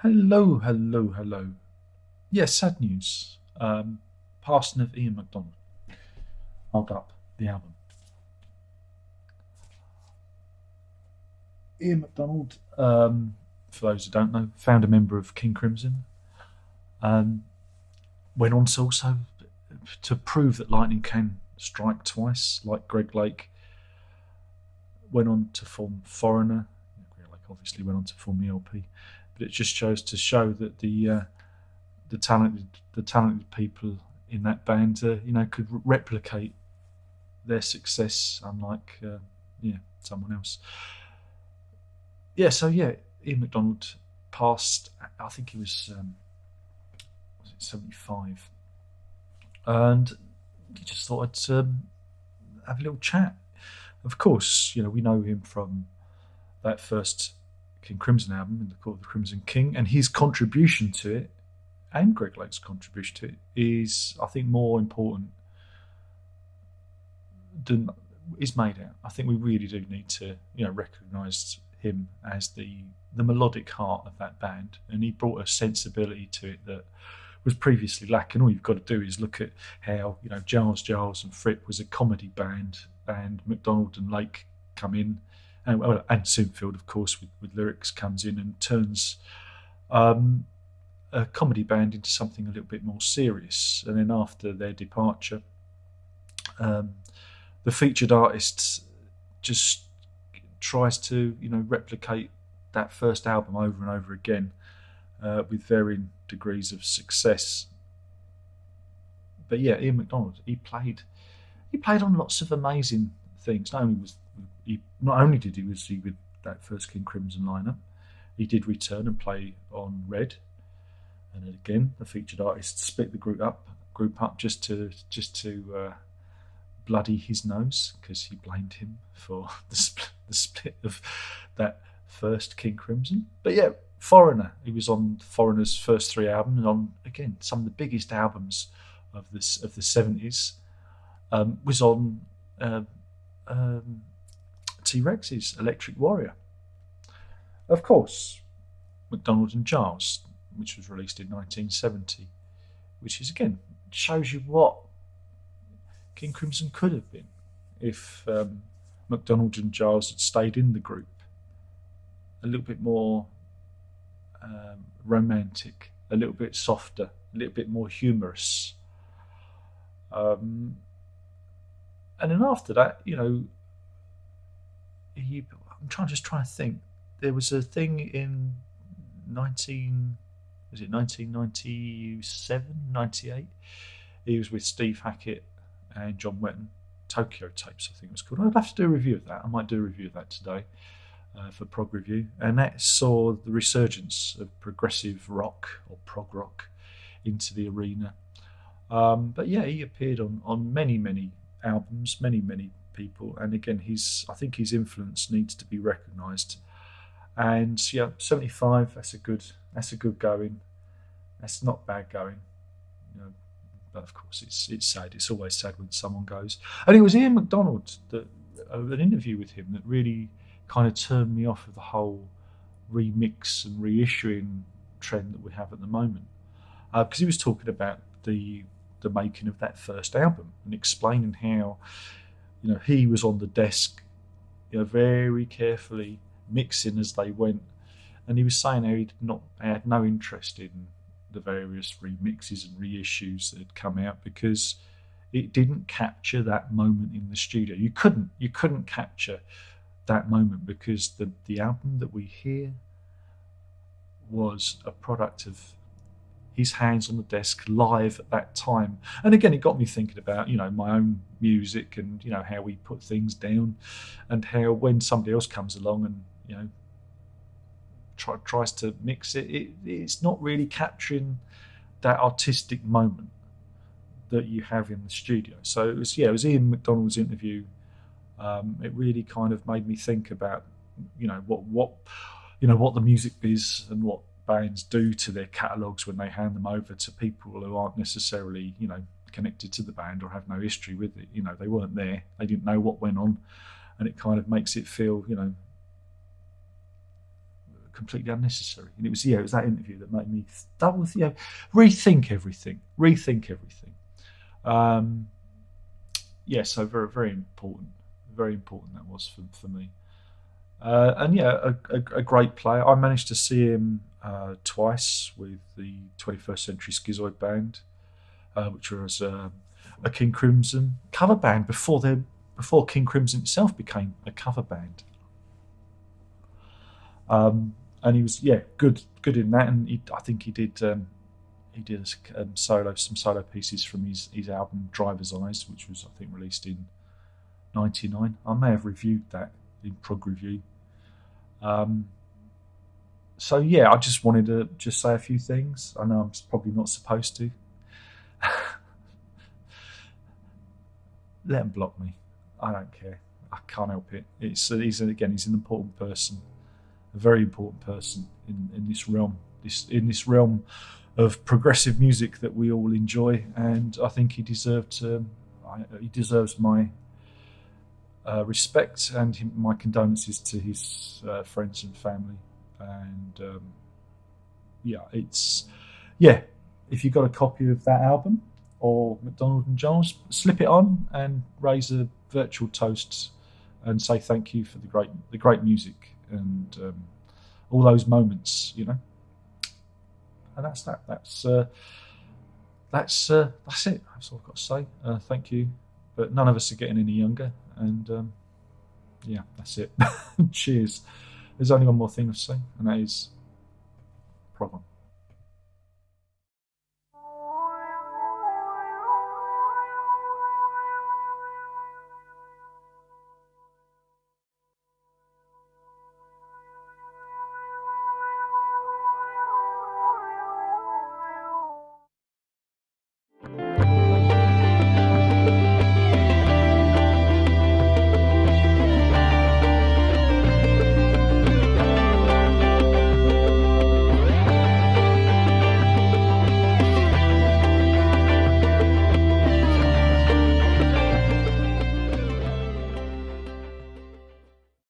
Hello, hello, hello. Yes, sad news. Passing of Ian McDonald. Hold up the album. Ian McDonald, for those who don't know, founder member of King Crimson. Um, Went on to also to prove that lightning can strike twice, like Greg Lake. Went on to form Foreigner. Greg Lake obviously went on to form the LP, but it just shows to show that the talented people in that band, could replicate their success, unlike someone else. Ian McDonald passed. I think he was it 75, and he just thought I'd have a little chat. Of course, we know him from that first King Crimson album, in the Court of the Crimson King, and his contribution to it, and Greg Lake's contribution to it, is, I think, more important than is made out. I think we really do need to, recognise him as the melodic heart of that band, and he brought a sensibility to it that was previously lacking. All you've got to do is look at how Giles and Fripp was a comedy band, and McDonald and Lake come in, and Sinfield, of course, with lyrics, comes in and turns a comedy band into something a little bit more serious. And then after their departure, the featured artist just tries to replicate that first album over and over again, with varying degrees of success. But yeah, Ian McDonald, he played on lots of amazing things. Not only did he with that first King Crimson lineup, he did return and play on Red, and again the featured artist split the group up just to bloody his nose, because he blamed him for the split of that first King Crimson. But yeah, Foreigner, he was on Foreigner's first three albums, and on again some of the biggest albums of the 70s. Was on T Rex's Electric Warrior. Of course, McDonald and Giles, which was released in 1970, which is again shows you what King Crimson could have been if McDonald and Giles had stayed in the group. A little bit more romantic, a little bit softer, a little bit more humorous. And then after that, I'm trying to think. There was a thing in 1997, 98. He was with Steve Hackett and John Wetton. Tokyo Tapes, I think it was called. I'd have to do a review of that. I might do a review of that today for Prog Review. And that saw the resurgence of progressive rock, or prog rock, into the arena. But yeah, he appeared on many albums, many people, and again, I think his influence needs to be recognised. And yeah, 75. That's a good going. That's not bad going. But of course, it's sad. It's always sad when someone goes. And it was Ian McDonald that an interview with him that really kind of turned me off of the whole remix and reissuing trend that we have at the moment, because he was talking about the making of that first album and explaining how he was on the desk, very carefully mixing as they went, and he was saying how he had no interest in the various remixes and reissues that had come out, because it didn't capture that moment in the studio. You couldn't capture that moment, because the album that we hear was a product of his hands on the desk live at that time. And again, it got me thinking about my own music, and how we put things down, and how when somebody else comes along and tries to mix it's not really capturing that artistic moment that you have in the studio. So it was Ian McDonald's interview. It really kind of made me think about what the music biz and what bands do to their catalogues when they hand them over to people who aren't necessarily connected to the band or have no history with it. They weren't there, they didn't know what went on, and it kind of makes it feel completely unnecessary. And it was that interview that made me rethink everything. So very, very important. Very important that was for me. And yeah, a great player. I managed to see him twice with the 21st Century Schizoid Band, which was a King Crimson cover band before King Crimson itself became a cover band. And he was good in that, and I think he did some solo pieces from his album Driver's Eyes, which was I think released in '99. I may have reviewed that in Prog Review. So yeah, I just wanted to just say a few things. I know I'm probably not supposed to. Let him block me. I don't care. I can't help it. He's an important person, a very important person in this realm. In this realm of progressive music that we all enjoy, and I think he deserves my respect and my condolences to his friends and family. And if you've got a copy of that album or McDonald and Jones, slip it on and raise a virtual toast and say thank you for the great music and all those moments, And that's that. That's it. That's all I've got to say. Thank you. But none of us are getting any younger, and that's it. Cheers. There's only one more thing to say, and that is prog on.